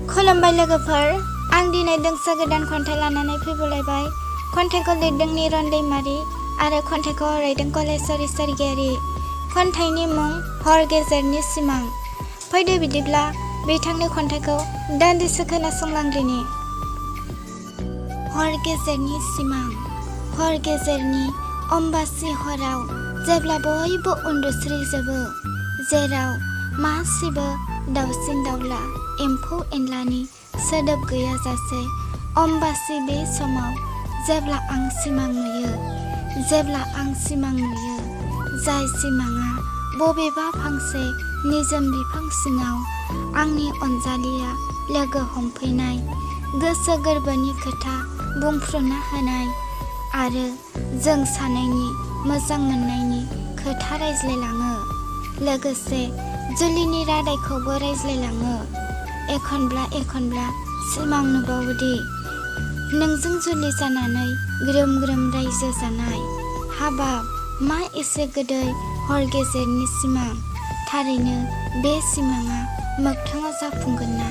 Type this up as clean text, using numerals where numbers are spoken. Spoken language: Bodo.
खुलुमबाय लोगोफोर, आं दिनै दोंसे गोदान खन्थाइ लानानै फैबोलायबाय। खन्थाइखौ लिरदों निरन दैमारि आरो खन्थाइखौ आवरायदों कलेश्वरी स्वर्गियारी। खन्थाइनि मुं हर गेजेरनि सिमां। फैदो बिदिब्ला बिथांनि खन्थाइखौ दान्दिसे खोनासंलांदिनि। हर गेजेरनि सिमां। हर गेजेरनि अम्बासि हराव जेब्ला बयबो उन्दुस्रिजोबो, जेराव मासेबो दाउसिन दाउला एम्फौ एनलानि सोदोब गैयाजासे, अम्बासि बे समाव जेब्ला आं सिमां नुयो, जाय सिमाङा बबेबा फांसे निजोम बिफां सिङाव आंनि अनजालिया लोगो हमफैनाय, गोसो गोरबोनि खोथा बुंफ्रुना होनाय आरो जों सानैनि मोजां मोननायनि खोथा रायज्लायलाङो, लोगोसे जुलिनि रादायखौबो रायज्लायलाङो। एखनब्ला सिमां नुबावोदि नोंजों जुलि जानानै ग्रोम ग्रोम रायजो जानाय। हाबाब, मा एसे गोदै हर गेजेरनि सिमां। थारैनो बे सिमाङा मोगथाङाव जाफुंगोन ना?